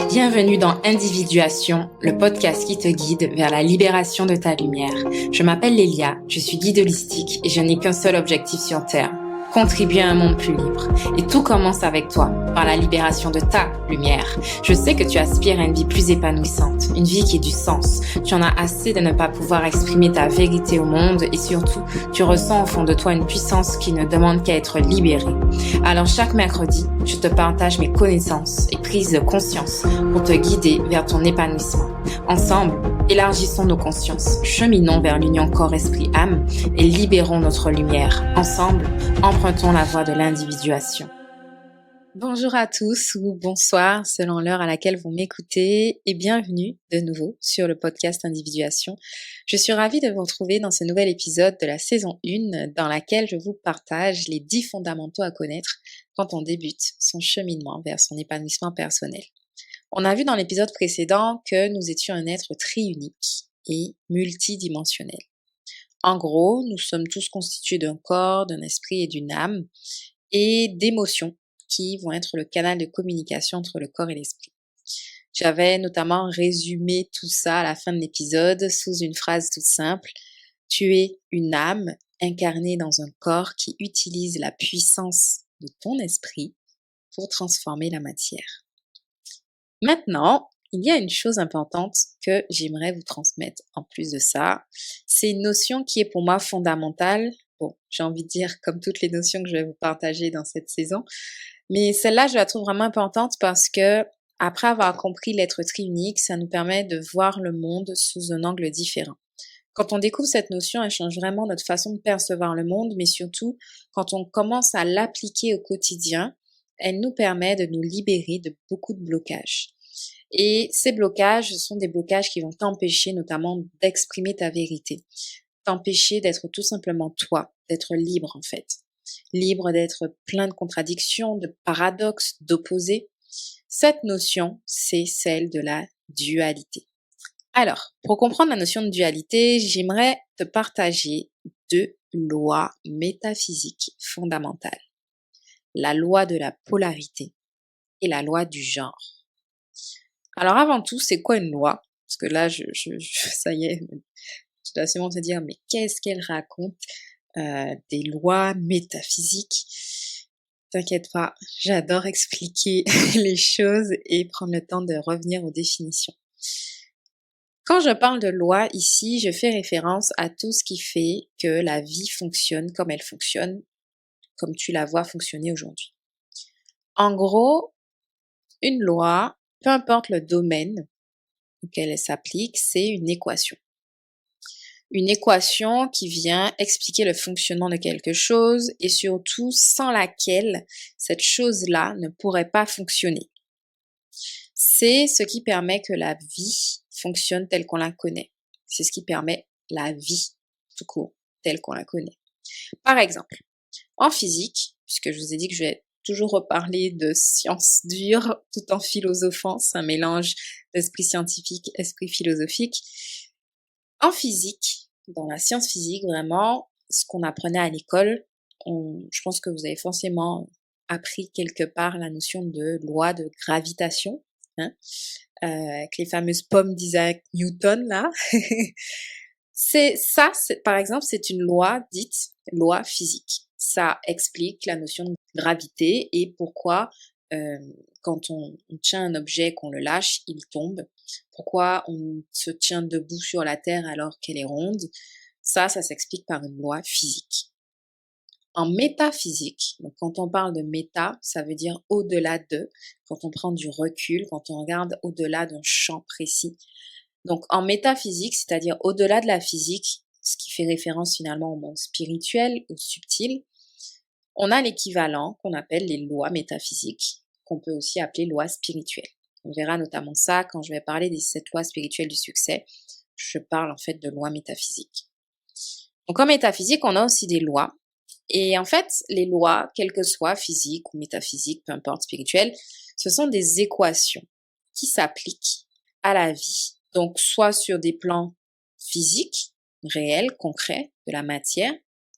Bienvenue dans Individuation, le podcast qui te guide vers la libération de ta lumière. Je m'appelle Lélia, je suis guide holistique et je n'ai qu'un seul objectif sur Terre, contribuer à un monde plus libre. Et tout commence avec toi, par la libération de ta lumière. Je sais que tu aspires à une vie plus épanouissante, une vie qui ait du sens. Tu en as assez de ne pas pouvoir exprimer ta vérité au monde et surtout, tu ressens au fond de toi une puissance qui ne demande qu'à être libérée. Alors chaque mercredi, je te partage mes connaissances et prises de conscience pour te guider vers ton épanouissement. Ensemble, élargissons nos consciences, cheminons vers l'union corps-esprit-âme et libérons notre lumière. Ensemble, empruntons la voie de l'individuation. Bonjour à tous ou bonsoir selon l'heure à laquelle vous m'écoutez et bienvenue de nouveau sur le podcast Individuation. Je suis ravie de vous retrouver dans ce nouvel épisode de la saison 1 dans laquelle je vous partage les 10 fondamentaux à connaître quand on débute son cheminement vers son épanouissement personnel. On a vu dans l'épisode précédent que nous étions un être triunique et multidimensionnel. En gros, nous sommes tous constitués d'un corps, d'un esprit et d'une âme et d'émotions qui vont être le canal de communication entre le corps et l'esprit. J'avais notamment résumé tout ça à la fin de l'épisode sous une phrase toute simple. Tu es une âme incarnée dans un corps qui utilise la puissance de ton esprit pour transformer la matière. Maintenant, il y a une chose importante que j'aimerais vous transmettre en plus de ça. C'est une notion qui est pour moi fondamentale. Bon, j'ai envie de dire comme toutes les notions que je vais vous partager dans cette saison. Mais celle-là, je la trouve vraiment importante parce que après avoir compris l'être triunique, ça nous permet de voir le monde sous un angle différent. Quand on découvre cette notion, elle change vraiment notre façon de percevoir le monde, mais surtout, quand on commence à l'appliquer au quotidien, elle nous permet de nous libérer de beaucoup de blocages. Et ces blocages sont des blocages qui vont t'empêcher notamment d'exprimer ta vérité, t'empêcher d'être tout simplement toi, d'être libre en fait. Libre d'être plein de contradictions, de paradoxes, d'opposés. Cette notion, c'est celle de la dualité. Alors, pour comprendre la notion de dualité, j'aimerais te partager 2 lois métaphysiques fondamentales. La loi de la polarité et la loi du genre. Alors avant tout, c'est quoi une loi? Parce que là, ça y est, tu dois sûrement te dire, mais qu'est-ce qu'elle raconte? Des lois métaphysiques. T'inquiète pas, j'adore expliquer les choses et prendre le temps de revenir aux définitions. Quand je parle de loi ici, je fais référence à tout ce qui fait que la vie fonctionne comme elle fonctionne, comme tu la vois fonctionner aujourd'hui. En gros, une loi, peu importe le domaine auquel elle s'applique, c'est une équation. Une équation qui vient expliquer le fonctionnement de quelque chose et surtout sans laquelle cette chose-là ne pourrait pas fonctionner. C'est ce qui permet que la vie fonctionne telle qu'on la connaît. C'est ce qui permet la vie, tout court, telle qu'on la connaît. Par exemple, en physique, puisque je vous ai dit que je vais toujours reparler de sciences dures tout en philosophant, c'est un mélange d'esprit scientifique, esprit philosophique. En physique, dans la science physique, vraiment, ce qu'on apprenait à l'école, je pense que vous avez forcément appris quelque part la notion de loi de gravitation, hein, avec les fameuses pommes d'Isaac Newton, là. Par exemple, c'est une loi dite loi physique. Ça explique la notion de gravité et pourquoi quand on tient un objet, qu'on le lâche, il tombe. Pourquoi on se tient debout sur la Terre alors qu'elle est ronde. Ça s'explique par une loi physique. En métaphysique, donc quand on parle de méta, ça veut dire au-delà de, quand on prend du recul, quand on regarde au-delà d'un champ précis. Donc en métaphysique, c'est-à-dire au-delà de la physique, ce qui fait référence finalement au monde spirituel, au subtil, on a l'équivalent qu'on appelle les lois métaphysiques, qu'on peut aussi appeler lois spirituelles. On verra notamment ça quand je vais parler des 7 lois spirituelles du succès. Je parle en fait de lois métaphysiques. Donc en métaphysique, on a aussi des lois. Et en fait, les lois, quelles que soient physiques ou métaphysiques, peu importe, spirituelles, ce sont des équations qui s'appliquent à la vie. Donc soit sur des plans physiques, réels, concrets, de la matière,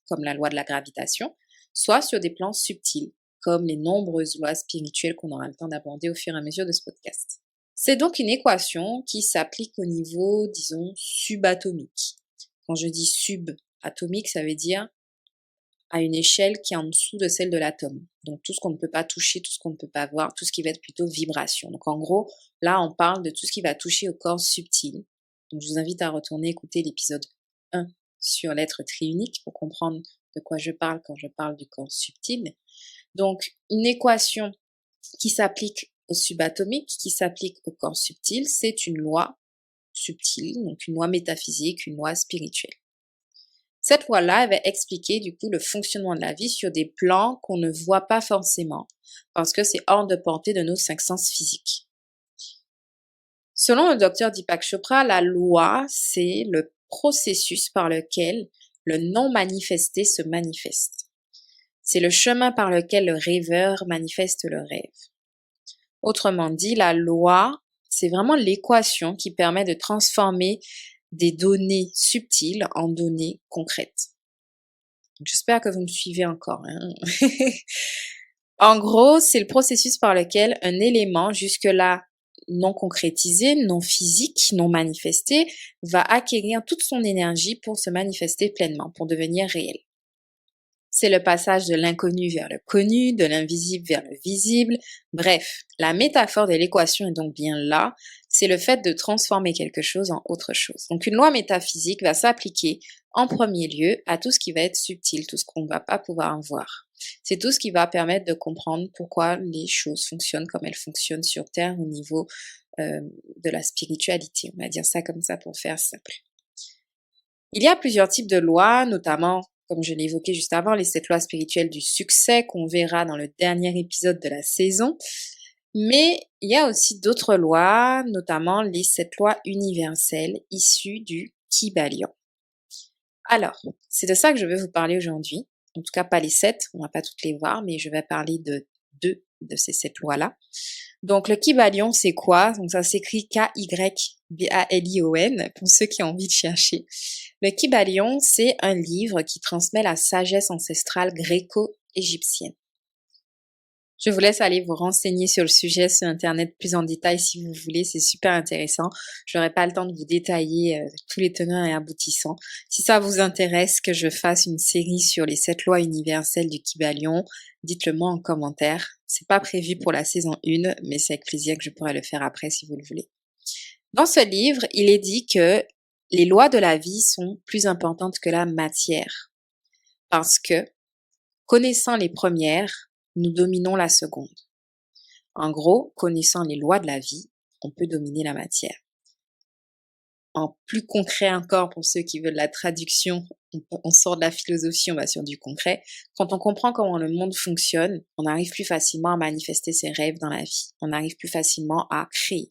comme la loi de la gravitation, soit sur des plans subtils, comme les nombreuses lois spirituelles qu'on aura le temps d'aborder au fur et à mesure de ce podcast. C'est donc une équation qui s'applique au niveau, disons, subatomique. Quand je dis subatomique, ça veut dire à une échelle qui est en dessous de celle de l'atome. Donc tout ce qu'on ne peut pas toucher, tout ce qu'on ne peut pas voir, tout ce qui va être plutôt vibration. Donc en gros, là on parle de tout ce qui va toucher au corps subtil. Donc je vous invite à retourner écouter l'épisode 1 sur l'être triunique pour comprendre de quoi je parle quand je parle du corps subtil. Donc une équation qui s'applique au subatomique, qui s'applique au corps subtil, c'est une loi subtile, donc une loi métaphysique, une loi spirituelle. Cette loi-là, elle va expliquer du coup le fonctionnement de la vie sur des plans qu'on ne voit pas forcément, parce que c'est hors de portée de nos 5 sens physiques. Selon le docteur Deepak Chopra, la loi, c'est le processus par lequel le non manifesté se manifeste. C'est le chemin par lequel le rêveur manifeste le rêve. Autrement dit, la loi, c'est vraiment l'équation qui permet de transformer des données subtiles en données concrètes. J'espère que vous me suivez encore. En gros, c'est le processus par lequel un élément jusque-là non concrétisé, non physique, non manifesté, va acquérir toute son énergie pour se manifester pleinement, pour devenir réel. C'est le passage de l'inconnu vers le connu, de l'invisible vers le visible. Bref, la métaphore de l'équation est donc bien là. C'est le fait de transformer quelque chose en autre chose. Donc une loi métaphysique va s'appliquer en premier lieu à tout ce qui va être subtil, tout ce qu'on ne va pas pouvoir voir. C'est tout ce qui va permettre de comprendre pourquoi les choses fonctionnent comme elles fonctionnent sur Terre au niveau de la spiritualité. On va dire ça comme ça pour faire simple. Il y a plusieurs types de lois, notamment comme je l'ai évoqué juste avant, les 7 lois spirituelles du succès qu'on verra dans le dernier épisode de la saison. Mais il y a aussi d'autres lois, notamment les 7 lois universelles issues du Kybalion. Alors, c'est de ça que je vais vous parler aujourd'hui. En tout cas, pas les 7, on va pas toutes les voir, mais je vais parler de 2 de ces 7 lois-là. Donc, le Kybalion, c'est quoi? Donc, ça s'écrit Kybalion, pour ceux qui ont envie de chercher. Le Kybalion, c'est un livre qui transmet la sagesse ancestrale gréco-égyptienne. Je vous laisse aller vous renseigner sur le sujet sur Internet plus en détail si vous voulez, c'est super intéressant. Je n'aurai pas le temps de vous détailler tous les tenants et aboutissants. Si ça vous intéresse que je fasse une série sur les 7 lois universelles du Kybalion, dites-le moi en commentaire. C'est pas prévu pour la saison 1, mais c'est avec plaisir que je pourrai le faire après si vous le voulez. Dans ce livre, il est dit que les lois de la vie sont plus importantes que la matière. Parce que, connaissant les premières, nous dominons la seconde. En gros, connaissant les lois de la vie, on peut dominer la matière. En plus concret encore, pour ceux qui veulent la traduction, on sort de la philosophie, on va sur du concret. Quand on comprend comment le monde fonctionne, on arrive plus facilement à manifester ses rêves dans la vie. On arrive plus facilement à créer.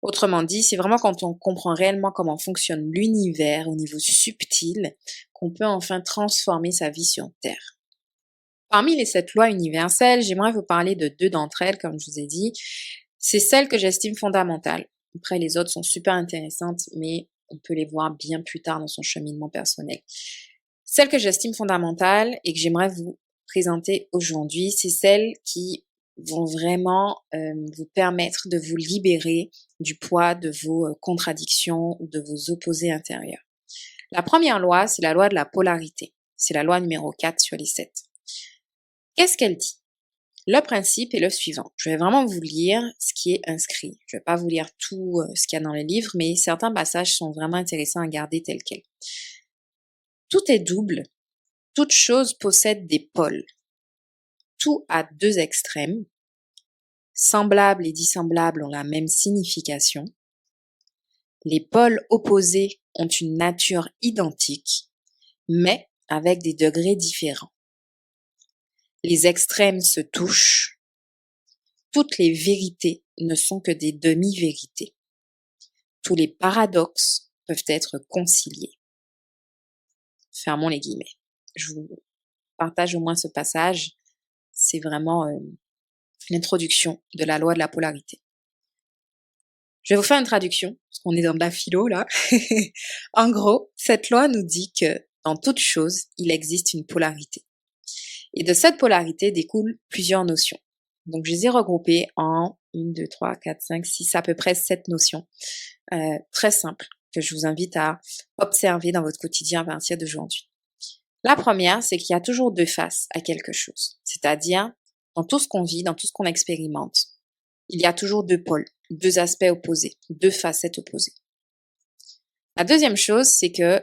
Autrement dit, c'est vraiment quand on comprend réellement comment fonctionne l'univers au niveau subtil qu'on peut enfin transformer sa vie sur Terre. Parmi les 7 lois universelles, j'aimerais vous parler de 2 d'entre elles, comme je vous ai dit. C'est celles que j'estime fondamentales. Après, les autres sont super intéressantes, mais on peut les voir bien plus tard dans son cheminement personnel. Celles que j'estime fondamentales et que j'aimerais vous présenter aujourd'hui, c'est celles qui vont vraiment vous permettre de vous libérer du poids de vos contradictions ou de vos opposés intérieurs. La première loi, c'est la loi de la polarité. C'est la loi numéro 4 sur les 7. Qu'est-ce qu'elle dit? Le principe est le suivant. Je vais vraiment vous lire ce qui est inscrit. Je ne vais pas vous lire tout ce qu'il y a dans le livre, mais certains passages sont vraiment intéressants à garder tels quels. Tout est double. Toute chose possède des pôles. Tout a 2 extrêmes. Semblables et dissemblables ont la même signification. Les pôles opposés ont une nature identique, mais avec des degrés différents. Les extrêmes se touchent. Toutes les vérités ne sont que des demi-vérités. Tous les paradoxes peuvent être conciliés. Fermons les guillemets. Je vous partage au moins ce passage. C'est vraiment l'introduction de la loi de la polarité. Je vais vous faire une traduction, parce qu'on est dans de la philo là. En gros, cette loi nous dit que dans toute chose, il existe une polarité. Et de cette polarité découlent plusieurs notions. Donc, je les ai regroupées en 1, 2, 3, 4, 5, 6, à peu près 7 notions très simples que je vous invite à observer dans votre quotidien à partir d'aujourd'hui. La première, c'est qu'il y a toujours deux faces à quelque chose. C'est-à-dire, dans tout ce qu'on vit, dans tout ce qu'on expérimente, il y a toujours deux pôles, deux aspects opposés, deux facettes opposées. La deuxième chose, c'est que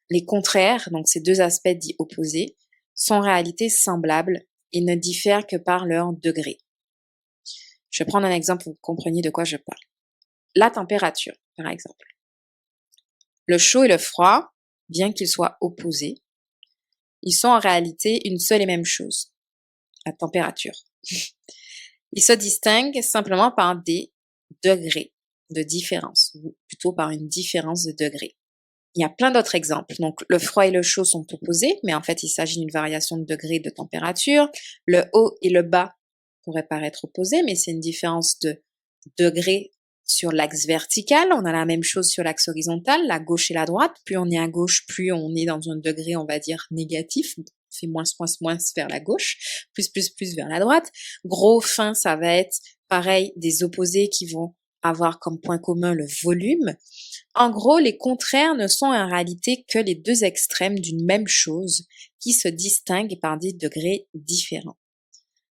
les contraires, donc ces deux aspects dits opposés, sont en réalité semblables et ne diffèrent que par leur degré. Je vais prendre un exemple pour que vous compreniez de quoi je parle. La température, par exemple. Le chaud et le froid, bien qu'ils soient opposés, ils sont en réalité une seule et même chose, la température. Ils se distinguent simplement par des degrés de différence, ou plutôt par une différence de degré. Il y a plein d'autres exemples. Donc, le froid et le chaud sont opposés, mais en fait, il s'agit d'une variation de degré de température. Le haut et le bas pourraient paraître opposés, mais c'est une différence de degré sur l'axe vertical. On a la même chose sur l'axe horizontal, la gauche et la droite. Plus on est à gauche, plus on est dans un degré, on va dire, négatif. On fait moins vers la gauche, plus vers la droite. Gros, fin, ça va être pareil, des opposés qui vont avoir comme point commun le volume. En gros, les contraires ne sont en réalité que les deux extrêmes d'une même chose qui se distinguent par des degrés différents.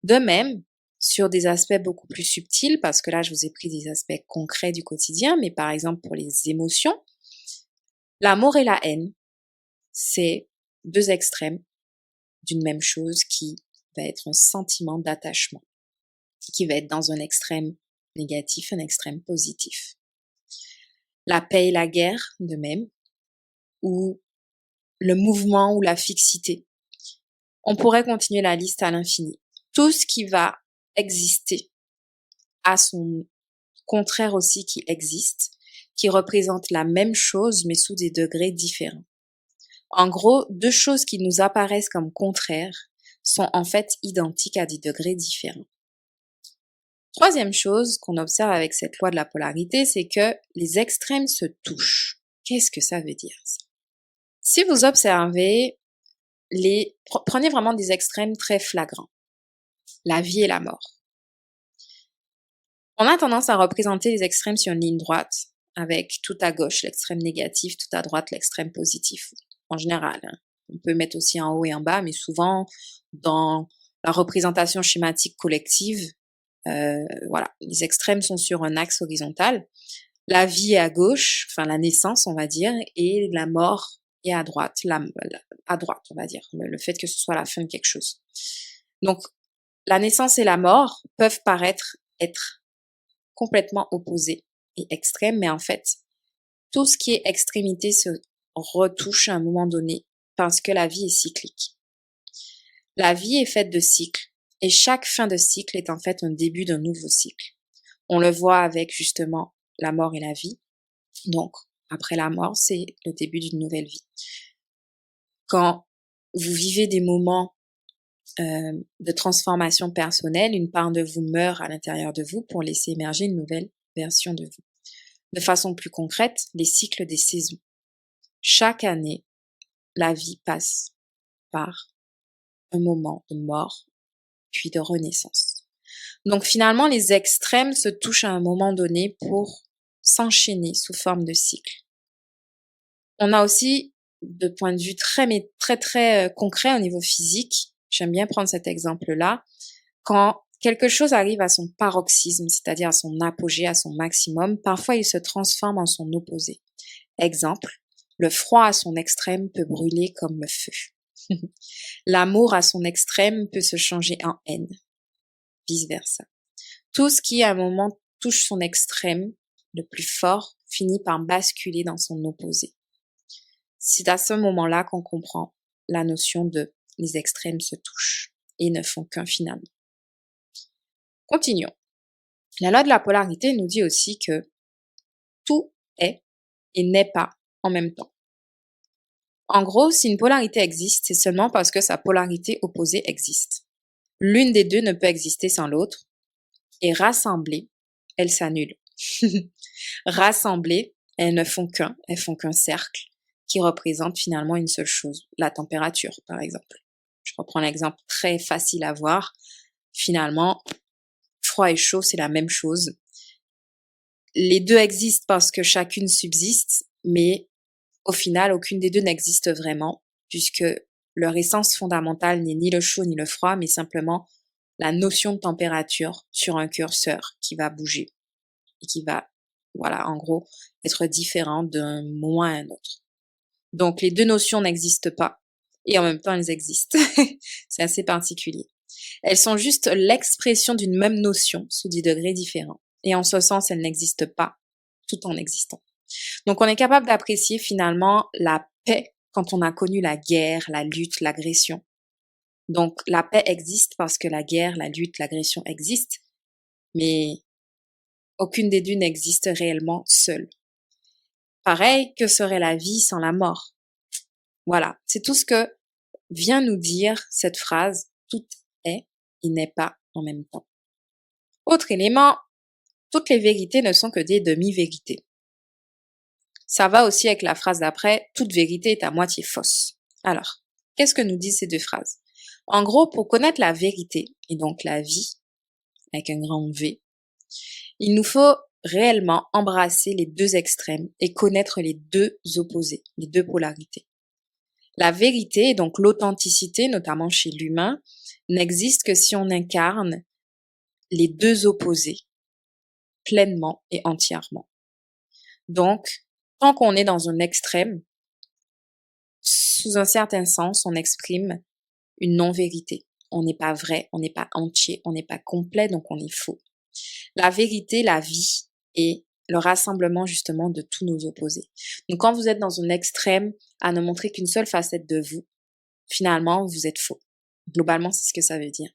De même, sur des aspects beaucoup plus subtils, parce que là, je vous ai pris des aspects concrets du quotidien, mais par exemple pour les émotions, l'amour et la haine, c'est deux extrêmes d'une même chose qui va être un sentiment d'attachement, qui va être dans un extrême négatif, un extrême positif. La paix et la guerre, de même, ou le mouvement ou la fixité. On pourrait continuer la liste à l'infini. Tout ce qui va exister a son contraire aussi qui existe, qui représente la même chose mais sous des degrés différents. En gros, deux choses qui nous apparaissent comme contraires sont en fait identiques à des degrés différents. Troisième chose qu'on observe avec cette loi de la polarité, c'est que les extrêmes se touchent. Qu'est-ce que ça veut dire, ça? Si vous observez prenez vraiment des extrêmes très flagrants. La vie et la mort. On a tendance à représenter les extrêmes sur une ligne droite, avec tout à gauche l'extrême négatif, tout à droite l'extrême positif, en général. On peut mettre aussi en haut et en bas, mais souvent, dans la représentation schématique collective, voilà, les extrêmes sont sur un axe horizontal. La vie est à gauche, enfin la naissance, on va dire, et la mort est à droite, à droite, on va dire, le fait que ce soit la fin de quelque chose. Donc, la naissance et la mort peuvent paraître être complètement opposés et extrêmes, mais en fait, tout ce qui est extrémité se retouche à un moment donné parce que la vie est cyclique. La vie est faite de cycles et chaque fin de cycle est en fait un début d'un nouveau cycle. On le voit avec justement la mort et la vie. Donc, après la mort, c'est le début d'une nouvelle vie. Quand vous vivez des moments de transformation personnelle, une part de vous meurt à l'intérieur de vous pour laisser émerger une nouvelle version de vous. De façon plus concrète, les cycles des saisons. Chaque année, la vie passe par un moment de mort, puis de renaissance. Donc finalement, les extrêmes se touchent à un moment donné pour s'enchaîner sous forme de cycle. On a aussi, de point de vue très concret au niveau physique, j'aime bien prendre cet exemple-là, quand quelque chose arrive à son paroxysme, c'est-à-dire à son apogée, à son maximum, parfois il se transforme en son opposé. Exemple, le froid à son extrême peut brûler comme le feu. L'amour à son extrême peut se changer en haine. Vice-versa. Tout ce qui à un moment touche son extrême le plus fort finit par basculer dans son opposé. C'est à ce moment-là qu'on comprend la notion de les extrêmes se touchent et ne font qu'un finalement. Continuons. La loi de la polarité nous dit aussi que tout est et n'est pas en même temps. En gros, si une polarité existe, c'est seulement parce que sa polarité opposée existe. L'une des deux ne peut exister sans l'autre, et rassemblées, elles s'annulent. Rassemblées, elles ne font qu'un, elles font qu'un cercle qui représente finalement une seule chose, la température par exemple. Je reprends l'exemple très facile à voir. Finalement, froid et chaud, c'est la même chose. Les deux existent parce que chacune subsiste, mais au final, aucune des deux n'existe vraiment, puisque leur essence fondamentale n'est ni le chaud ni le froid, mais simplement la notion de température sur un curseur qui va bouger et qui va, voilà, en gros, être différent d'un moment à un autre. Donc, les deux notions n'existent pas et en même temps, elles existent. C'est assez particulier. Elles sont juste l'expression d'une même notion sous des degrés différents. Et en ce sens, elles n'existent pas tout en existant. Donc, on est capable d'apprécier finalement la paix quand on a connu la guerre, la lutte, l'agression. Donc, la paix existe parce que la guerre, la lutte, l'agression existent, mais aucune des deux n'existe réellement seule. Pareil, que serait la vie sans la mort? Voilà, c'est tout ce que vient nous dire cette phrase, tout est et n'est pas en même temps. Autre élément, toutes les vérités ne sont que des demi-vérités. Ça va aussi avec la phrase d'après, toute vérité est à moitié fausse. Alors, qu'est-ce que nous disent ces deux phrases? En gros, pour connaître la vérité, et donc la vie, avec un grand V, il nous faut réellement embrasser les deux extrêmes et connaître les deux opposés, les deux polarités. La vérité, donc l'authenticité, notamment chez l'humain, n'existe que si on incarne les deux opposés, pleinement et entièrement. Donc, tant qu'on est dans un extrême, sous un certain sens, on exprime une non-vérité. On n'est pas vrai, on n'est pas entier, on n'est pas complet, donc on est faux. La vérité, la vie, est le rassemblement justement de tous nos opposés. Donc quand vous êtes dans un extrême à ne montrer qu'une seule facette de vous, finalement, vous êtes faux. Globalement, c'est ce que ça veut dire.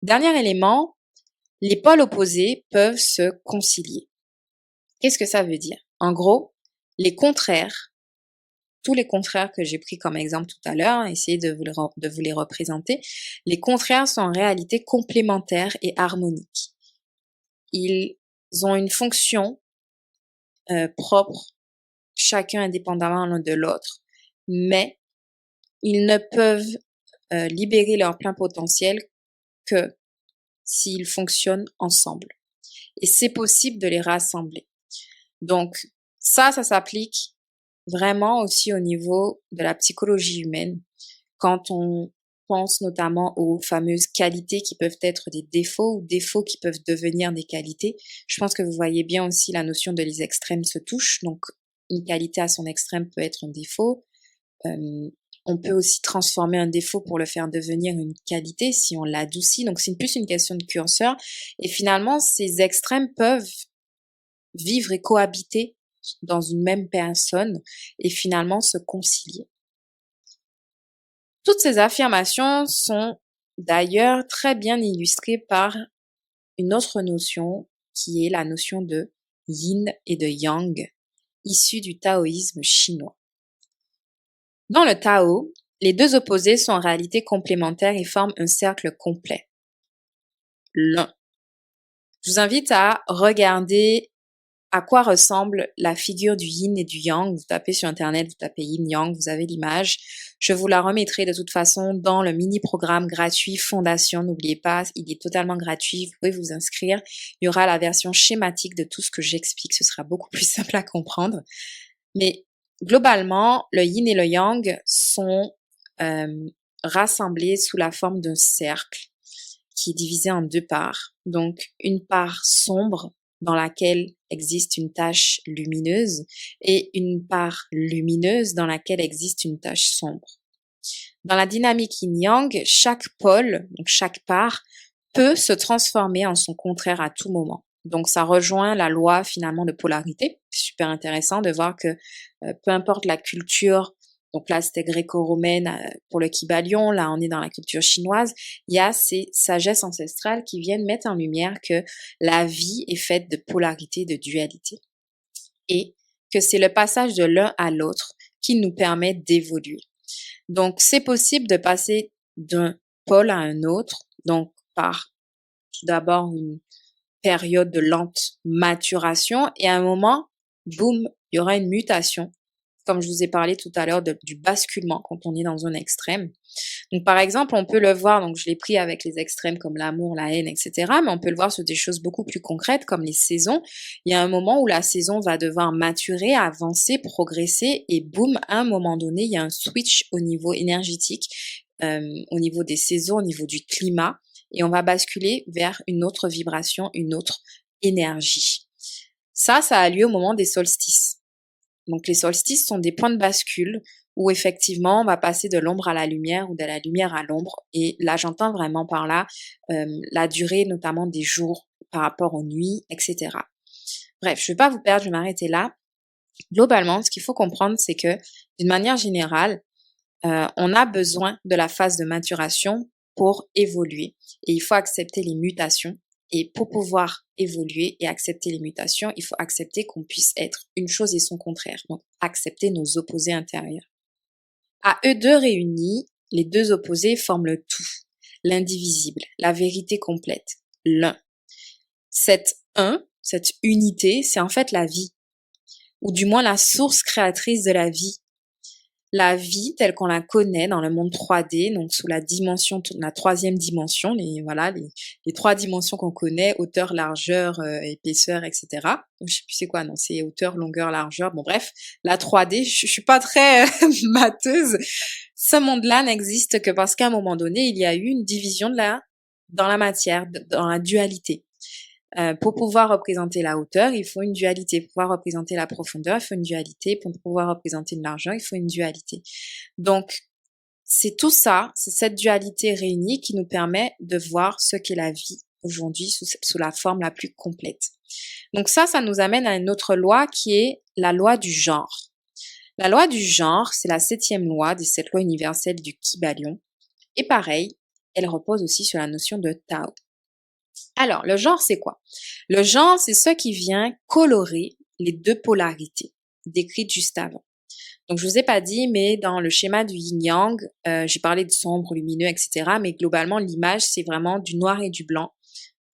Dernier élément, les pôles opposés peuvent se concilier. Qu'est-ce que ça veut dire? En gros, les contraires, tous les contraires que j'ai pris comme exemple tout à l'heure, essayez de vous les représenter, les contraires sont en réalité complémentaires et harmoniques. Ils ont une fonction propre, chacun indépendamment l'un de l'autre, mais ils ne peuvent libérer leur plein potentiel que s'ils fonctionnent ensemble. Et c'est possible de les rassembler. Donc ça s'applique vraiment aussi au niveau de la psychologie humaine, quand on pense notamment aux fameuses qualités qui peuvent être des défauts ou défauts qui peuvent devenir des qualités. Je pense que vous voyez bien aussi la notion de les extrêmes se touchent. Donc, une qualité à son extrême peut être un défaut. On peut aussi transformer un défaut pour le faire devenir une qualité si on l'adoucit. Donc, c'est plus une question de curseur. Et finalement, ces extrêmes peuvent vivre et cohabiter dans une même personne et finalement se concilier. Toutes ces affirmations sont d'ailleurs très bien illustrées par une autre notion qui est la notion de yin et de yang, issue du taoïsme chinois. Dans le Tao, les deux opposés sont en réalité complémentaires et forment un cercle complet. L'un. Je vous invite à regarder à quoi ressemble la figure du yin et du yang. Vous tapez sur internet, vous tapez yin yang, vous avez l'image. Je vous la remettrai de toute façon dans le mini-programme gratuit Fondation. N'oubliez pas, il est totalement gratuit, vous pouvez vous inscrire. Il y aura la version schématique de tout ce que j'explique, ce sera beaucoup plus simple à comprendre. Mais globalement, le yin et le yang sont rassemblés sous la forme d'un cercle qui est divisé en deux parts. Donc, une part sombre dans laquelle existe une tache lumineuse et une part lumineuse dans laquelle existe une tache sombre. Dans la dynamique yin-yang, chaque pôle, donc chaque part, peut se transformer en son contraire à tout moment. Donc ça rejoint la loi finalement de polarité. C'est super intéressant de voir que peu importe la culture, donc là c'était gréco-romaine pour le Kybalion, là on est dans la culture chinoise, il y a ces sagesses ancestrales qui viennent mettre en lumière que la vie est faite de polarité, de dualité. Et que c'est le passage de l'un à l'autre qui nous permet d'évoluer. Donc c'est possible de passer d'un pôle à un autre, donc par tout d'abord une période de lente maturation et à un moment, boum, il y aura une mutation comme je vous ai parlé tout à l'heure du basculement quand on est dans un extrême. Donc par exemple, on peut le voir, donc je l'ai pris avec les extrêmes comme l'amour, la haine, etc. Mais on peut le voir sur des choses beaucoup plus concrètes comme les saisons. Il y a un moment où la saison va devoir maturer, avancer, progresser et boum, à un moment donné, il y a un switch au niveau énergétique, au niveau des saisons, au niveau du climat et on va basculer vers une autre vibration, une autre énergie. Ça a lieu au moment des solstices. Donc les solstices sont des points de bascule où effectivement on va passer de l'ombre à la lumière ou de la lumière à l'ombre. Et là j'entends vraiment par là la durée notamment des jours par rapport aux nuits, etc. Bref, je ne vais pas vous perdre, je vais m'arrêter là. Globalement, ce qu'il faut comprendre, c'est que d'une manière générale, on a besoin de la phase de maturation pour évoluer. Et il faut accepter les mutations. Et pour pouvoir évoluer et accepter les mutations, il faut accepter qu'on puisse être une chose et son contraire. Donc, accepter nos opposés intérieurs. À eux deux réunis, les deux opposés forment le tout, l'indivisible, la vérité complète, l'un. Cette unité, c'est en fait la vie, ou du moins la source créatrice de la vie. La vie telle qu'on la connaît dans le monde 3D, donc sous la dimension, la troisième dimension, les trois dimensions qu'on connaît, hauteur, largeur, épaisseur, etc. Donc, je sais plus c'est quoi, non, c'est hauteur, longueur, largeur, bon bref, la 3D, je suis pas très matheuse. Ce monde-là n'existe que parce qu'à un moment donné, il y a eu une division dans la matière, dans la dualité. Pour pouvoir représenter la hauteur, il faut une dualité. Pour pouvoir représenter la profondeur, il faut une dualité. Pour pouvoir représenter une largeur, il faut une dualité. Donc, c'est tout ça, c'est cette dualité réunie qui nous permet de voir ce qu'est la vie aujourd'hui sous la forme la plus complète. Donc ça nous amène à une autre loi qui est la loi du genre. La loi du genre, c'est la 7e loi des 7 lois universelles du Kybalion. Et pareil, elle repose aussi sur la notion de Tao. Alors, le genre, c'est quoi? Le genre, c'est ce qui vient colorer les deux polarités décrites juste avant. Donc, je vous ai pas dit, mais dans le schéma du yin-yang, j'ai parlé de sombre, lumineux, etc. Mais globalement, l'image, c'est vraiment du noir et du blanc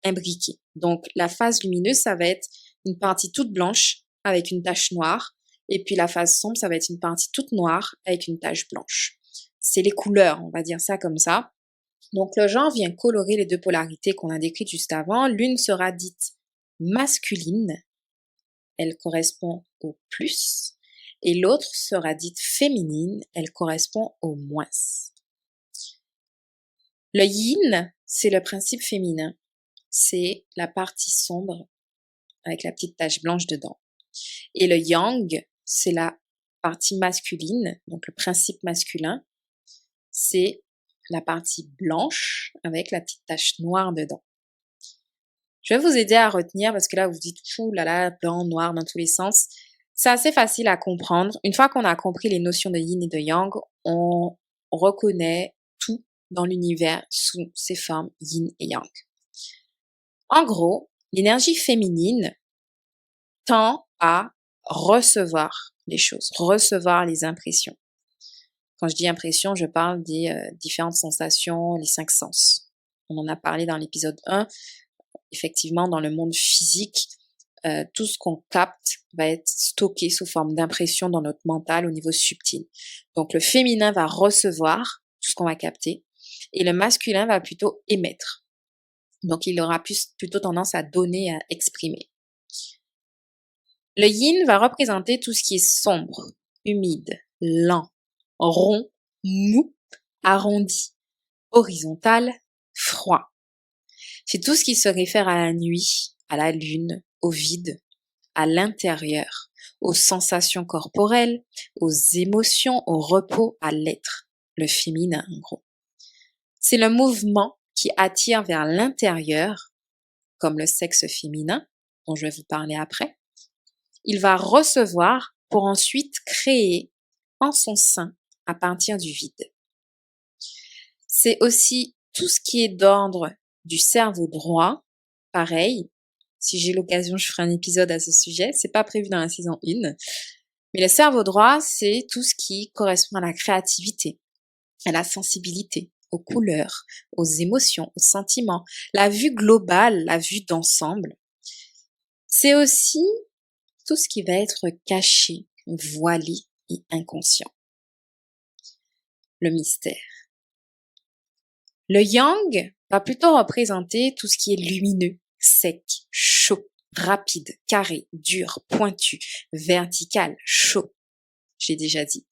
imbriqués. Donc, la phase lumineuse, ça va être une partie toute blanche avec une tache noire. Et puis, la phase sombre, ça va être une partie toute noire avec une tache blanche. C'est les couleurs, on va dire ça comme ça. Donc, le genre vient colorer les deux polarités qu'on a décrites juste avant. L'une sera dite masculine, elle correspond au plus, et l'autre sera dite féminine, elle correspond au moins. Le yin, c'est le principe féminin, c'est la partie sombre avec la petite tache blanche dedans. Et le yang, c'est la partie masculine, donc le principe masculin, c'est la partie blanche avec la petite tache noire dedans. Je vais vous aider à retenir parce que là, vous dites, ouh là là, blanc, noir dans tous les sens. C'est assez facile à comprendre. Une fois qu'on a compris les notions de yin et de yang, on reconnaît tout dans l'univers sous ses formes yin et yang. En gros, l'énergie féminine tend à recevoir les choses, recevoir les impressions. Quand je dis impression, je parle des différentes sensations, les 5 sens. On en a parlé dans l'épisode 1. Effectivement, dans le monde physique, tout ce qu'on capte va être stocké sous forme d'impression dans notre mental au niveau subtil. Donc, le féminin va recevoir tout ce qu'on va capter et le masculin va plutôt émettre. Donc, il aura plutôt tendance à donner, à exprimer. Le yin va représenter tout ce qui est sombre, humide, lent, rond, mou, arrondi, horizontal, froid. C'est tout ce qui se réfère à la nuit, à la lune, au vide, à l'intérieur, aux sensations corporelles, aux émotions, au repos, à l'être, le féminin en gros. C'est le mouvement qui attire vers l'intérieur, comme le sexe féminin, dont je vais vous parler après. Il va recevoir pour ensuite créer en son sein à partir du vide. C'est aussi tout ce qui est d'ordre du cerveau droit. Pareil, si j'ai l'occasion, je ferai un épisode à ce sujet. C'est pas prévu dans la saison 1. Mais le cerveau droit, c'est tout ce qui correspond à la créativité, à la sensibilité, aux couleurs, aux émotions, aux sentiments, la vue globale, la vue d'ensemble. C'est aussi tout ce qui va être caché, voilé, et inconscient. Le mystère. Le yang va plutôt représenter tout ce qui est lumineux, sec, chaud, rapide, carré, dur, pointu, vertical, chaud. J'ai déjà dit.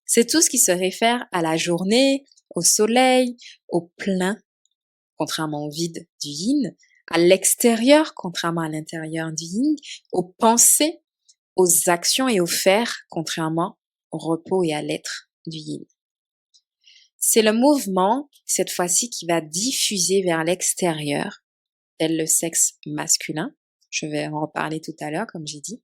C'est tout ce qui se réfère à la journée, au soleil, au plein, contrairement au vide du yin, à l'extérieur, contrairement à l'intérieur du yin, aux pensées, aux actions et aux faire, contrairement au repos et à l'être du yin. C'est le mouvement, cette fois-ci, qui va diffuser vers l'extérieur, tel le sexe masculin. Je vais en reparler tout à l'heure, comme j'ai dit.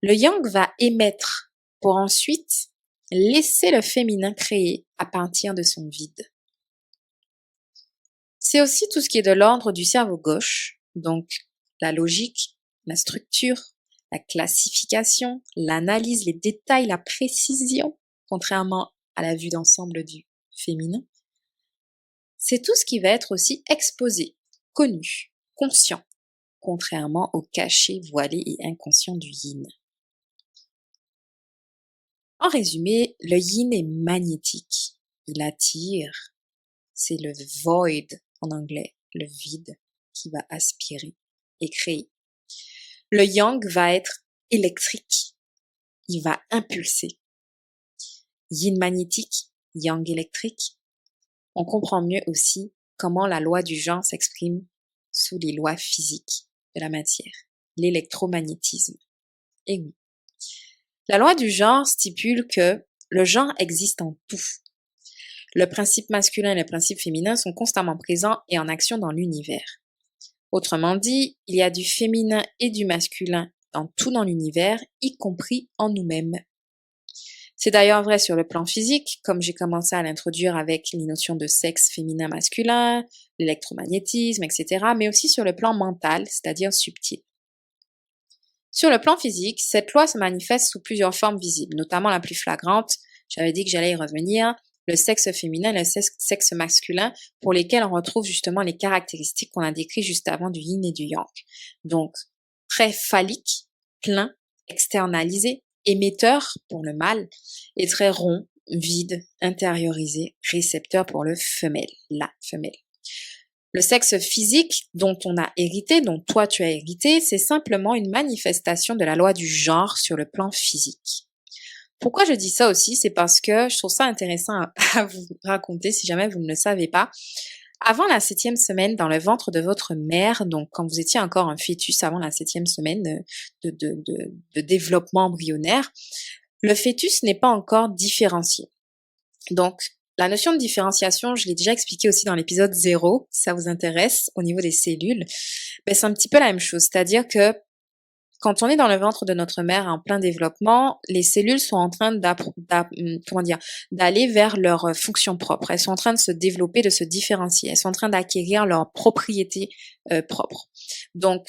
Le yang va émettre pour ensuite laisser le féminin créer à partir de son vide. C'est aussi tout ce qui est de l'ordre du cerveau gauche, donc la logique, la structure, la classification, l'analyse, les détails, la précision, contrairement à la vue d'ensemble du féminin. C'est tout ce qui va être aussi exposé, connu, conscient, contrairement au caché, voilé et inconscient du yin. En résumé, le yin est magnétique. Il attire. C'est le void en anglais, le vide qui va aspirer et créer. Le yang va être électrique. Il va impulser. Yin magnétique, yang électrique. On comprend mieux aussi comment la loi du genre s'exprime sous les lois physiques de la matière, l'électromagnétisme. Et oui. La loi du genre stipule que le genre existe en tout. Le principe masculin et le principe féminin sont constamment présents et en action dans l'univers. Autrement dit, il y a du féminin et du masculin dans tout dans l'univers, y compris en nous-mêmes. C'est d'ailleurs vrai sur le plan physique, comme j'ai commencé à l'introduire avec les notions de sexe féminin-masculin, l'électromagnétisme, etc., mais aussi sur le plan mental, c'est-à-dire subtil. Sur le plan physique, cette loi se manifeste sous plusieurs formes visibles, notamment la plus flagrante, j'avais dit que j'allais y revenir, le sexe féminin et le sexe masculin, pour lesquels on retrouve justement les caractéristiques qu'on a décrites juste avant du yin et du yang. Donc, très phallique, plein, externalisé, émetteur pour le mâle, et très rond, vide, intériorisé, récepteur pour le femelle, la femelle. Le sexe physique dont on a hérité, dont toi tu as hérité, c'est simplement une manifestation de la loi du genre sur le plan physique. Pourquoi je dis ça aussi? C'est parce que je trouve ça intéressant à vous raconter si jamais vous ne le savez pas. Avant la 7e semaine dans le ventre de votre mère, donc quand vous étiez encore un fœtus avant la 7e semaine de développement embryonnaire, le fœtus n'est pas encore différencié. Donc, la notion de différenciation, je l'ai déjà expliqué aussi dans l'épisode 0, si ça vous intéresse, au niveau des cellules. C'est un petit peu la même chose, c'est-à-dire que quand on est dans le ventre de notre mère en plein développement, les cellules sont en train d'aller vers leur fonction propre. Elles sont en train de se développer, de se différencier. Elles sont en train d'acquérir leurs propriétés propres. Donc,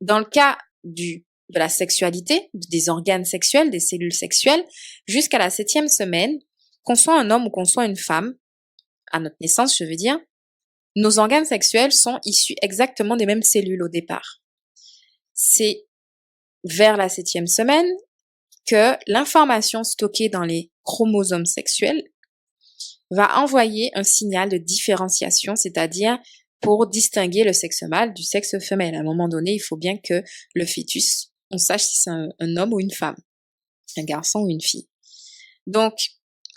dans le cas de la sexualité, des organes sexuels, des cellules sexuelles, jusqu'à la 7e semaine, qu'on soit un homme ou qu'on soit une femme, à notre naissance, je veux dire, nos organes sexuels sont issus exactement des mêmes cellules au départ. C'est vers la 7e semaine que l'information stockée dans les chromosomes sexuels va envoyer un signal de différenciation, c'est-à-dire pour distinguer le sexe mâle du sexe femelle. À un moment donné, il faut bien que le fœtus, on sache si c'est un homme ou une femme, un garçon ou une fille. Donc,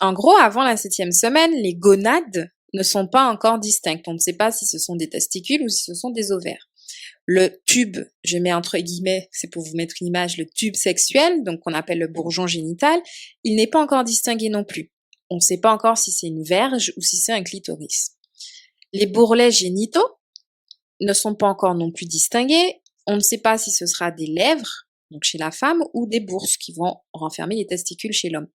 en gros, avant la 7e semaine, les gonades ne sont pas encore distinctes. On ne sait pas si ce sont des testicules ou si ce sont des ovaires. Le tube, je mets entre guillemets, c'est pour vous mettre une image, le tube sexuel, donc qu'on appelle le bourgeon génital, il n'est pas encore distingué non plus. On ne sait pas encore si c'est une verge ou si c'est un clitoris. Les bourrelets génitaux ne sont pas encore non plus distingués. On ne sait pas si ce sera des lèvres, donc chez la femme, ou des bourses qui vont renfermer les testicules chez l'homme,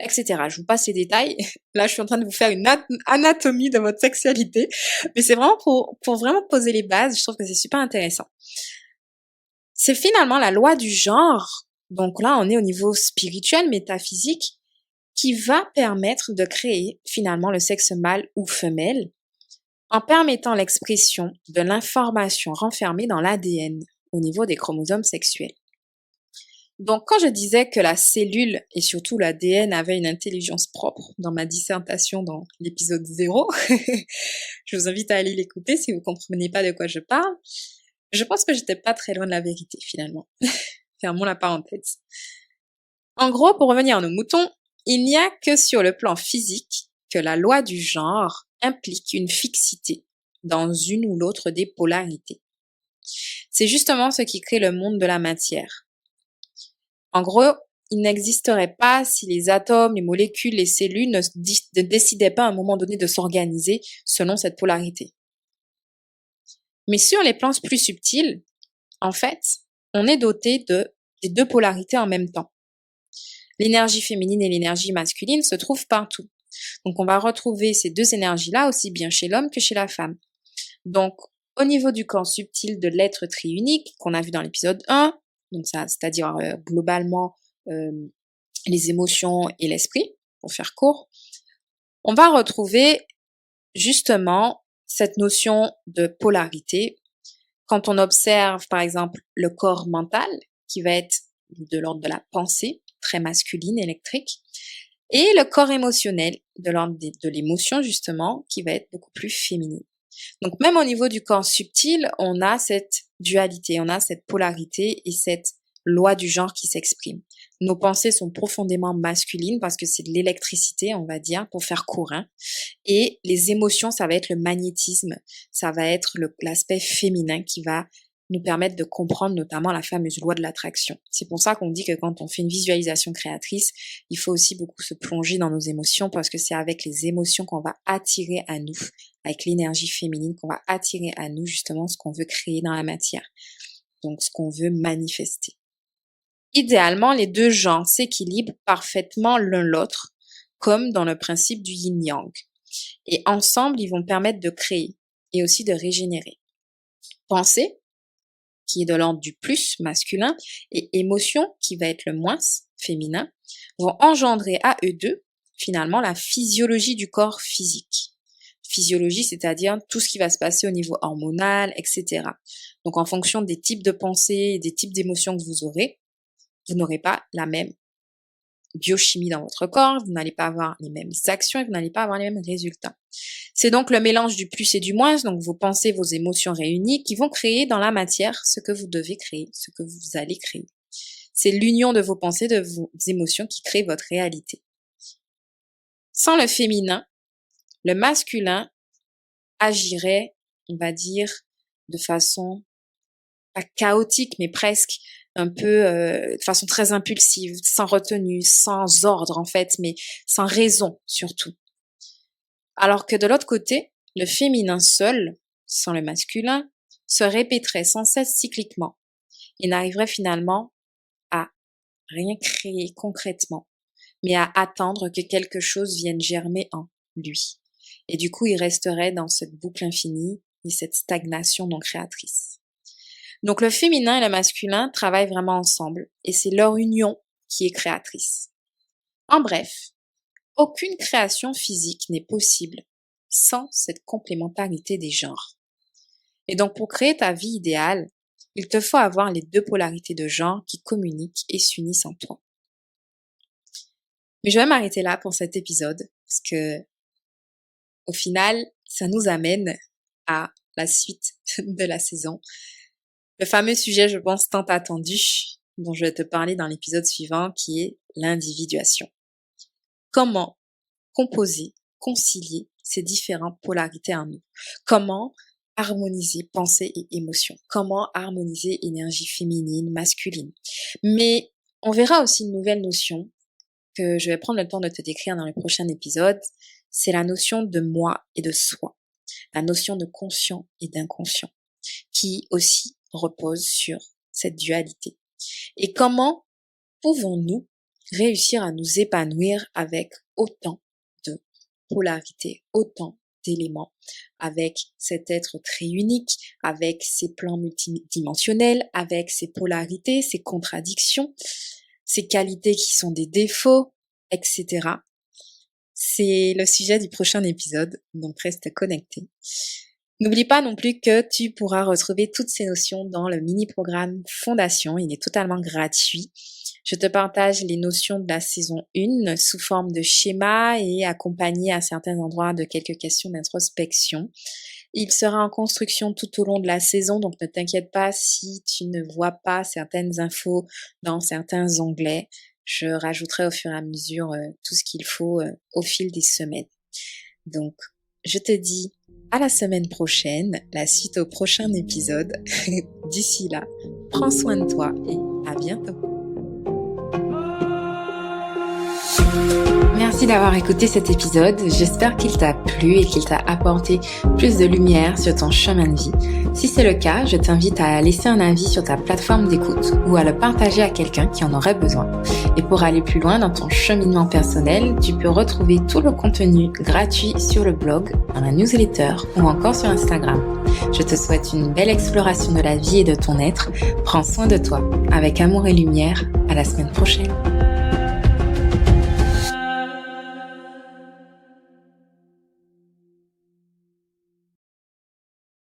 etc. Je vous passe les détails. Là, je suis en train de vous faire une anatomie de votre sexualité, mais c'est vraiment pour vraiment poser les bases. Je trouve que c'est super intéressant. C'est finalement la loi du genre, donc là, on est au niveau spirituel, métaphysique, qui va permettre de créer finalement le sexe mâle ou femelle en permettant l'expression de l'information renfermée dans l'ADN au niveau des chromosomes sexuels. Donc, quand je disais que la cellule et surtout l'ADN avaient une intelligence propre dans ma dissertation dans l'épisode 0, je vous invite à aller l'écouter si vous comprenez pas de quoi je parle. Je pense que j'étais pas très loin de la vérité finalement. Fermons la parenthèse. En gros, pour revenir à nos moutons, il n'y a que sur le plan physique que la loi du genre implique une fixité dans une ou l'autre des polarités. C'est justement ce qui crée le monde de la matière. En gros, il n'existerait pas si les atomes, les molécules, les cellules ne décidaient pas à un moment donné de s'organiser selon cette polarité. Mais sur les plans plus subtils, en fait, on est doté des deux polarités en même temps. L'énergie féminine et l'énergie masculine se trouvent partout. Donc, on va retrouver ces deux énergies-là aussi bien chez l'homme que chez la femme. Donc, au niveau du camp subtil de l'être triunique qu'on a vu dans l'épisode 1, donc ça, c'est-à-dire globalement les émotions et l'esprit, pour faire court, on va retrouver justement cette notion de polarité quand on observe par exemple le corps mental qui va être de l'ordre de la pensée, très masculine, électrique, et le corps émotionnel de l'ordre de l'émotion justement qui va être beaucoup plus féminine. Donc même au niveau du corps subtil, on a cette dualité, on a cette polarité et cette loi du genre qui s'exprime. Nos pensées sont profondément masculines parce que c'est de l'électricité, on va dire, pour faire court. Et les émotions, ça va être le magnétisme, ça va être l'aspect féminin qui va nous permettre de comprendre notamment la fameuse loi de l'attraction. C'est pour ça qu'on dit que quand on fait une visualisation créatrice, il faut aussi beaucoup se plonger dans nos émotions parce que c'est avec les émotions qu'on va attirer à nous, avec l'énergie féminine qu'on va attirer à nous justement ce qu'on veut créer dans la matière, donc ce qu'on veut manifester. Idéalement, les deux genres s'équilibrent parfaitement l'un l'autre, comme dans le principe du yin-yang. Et ensemble, ils vont permettre de créer et aussi de régénérer. Pensée, qui est de l'ordre du plus masculin, et émotion, qui va être le moins féminin, vont engendrer à eux deux, finalement, la physiologie du corps physique. Physiologie, c'est-à-dire tout ce qui va se passer au niveau hormonal, etc. Donc, en fonction des types de pensées et des types d'émotions que vous aurez, vous n'aurez pas la même biochimie dans votre corps, vous n'allez pas avoir les mêmes actions et vous n'allez pas avoir les mêmes résultats. C'est donc le mélange du plus et du moins, donc vos pensées, vos émotions réunies, qui vont créer dans la matière ce que vous devez créer, ce que vous allez créer. C'est l'union de vos pensées, de vos émotions qui crée votre réalité. Sans le féminin, le masculin agirait, on va dire, de façon pas chaotique, mais presque un peu de façon très impulsive, sans retenue, sans ordre en fait, mais sans raison surtout. Alors que de l'autre côté, le féminin seul, sans le masculin, se répéterait sans cesse cycliquement et n'arriverait finalement à rien créer concrètement, mais à attendre que quelque chose vienne germer en lui. Et du coup, il resterait dans cette boucle infinie et cette stagnation non créatrice. Donc le féminin et le masculin travaillent vraiment ensemble et c'est leur union qui est créatrice. En bref, aucune création physique n'est possible sans cette complémentarité des genres. Et donc pour créer ta vie idéale, il te faut avoir les deux polarités de genre qui communiquent et s'unissent en toi. Mais je vais m'arrêter là pour cet épisode parce que au final, ça nous amène à la suite de la saison. Le fameux sujet, je pense, tant attendu, dont je vais te parler dans l'épisode suivant, qui est l'individuation. Comment composer, concilier ces différentes polarités en nous? Comment harmoniser pensée et émotion? Comment harmoniser énergie féminine, masculine? Mais on verra aussi une nouvelle notion que je vais prendre le temps de te décrire dans le prochain épisode. C'est la notion de moi et de soi. La notion de conscient et d'inconscient, qui aussi repose sur cette dualité. Et comment pouvons-nous réussir à nous épanouir avec autant de polarité, autant d'éléments, avec cet être très unique, avec ses plans multidimensionnels, avec ses polarités, ses contradictions, ses qualités qui sont des défauts, etc. C'est le sujet du prochain épisode, donc reste connecté. N'oublie pas non plus que tu pourras retrouver toutes ces notions dans le mini-programme Fondation. Il est totalement gratuit. Je te partage les notions de la saison 1 sous forme de schéma et accompagné à certains endroits de quelques questions d'introspection. Il sera en construction tout au long de la saison, donc ne t'inquiète pas si tu ne vois pas certaines infos dans certains onglets. Je rajouterai au fur et à mesure tout ce qu'il faut au fil des semaines. Donc, je te dis à la semaine prochaine, la suite au prochain épisode. D'ici là, prends soin de toi et à bientôt. Merci d'avoir écouté cet épisode, j'espère qu'il t'a plu et qu'il t'a apporté plus de lumière sur ton chemin de vie. Si c'est le cas, je t'invite à laisser un avis sur ta plateforme d'écoute ou à le partager à quelqu'un qui en aurait besoin. Et pour aller plus loin dans ton cheminement personnel, tu peux retrouver tout le contenu gratuit sur le blog, dans la newsletter ou encore sur Instagram. Je te souhaite une belle exploration de la vie et de ton être. Prends soin de toi, avec amour et lumière. À la semaine prochaine.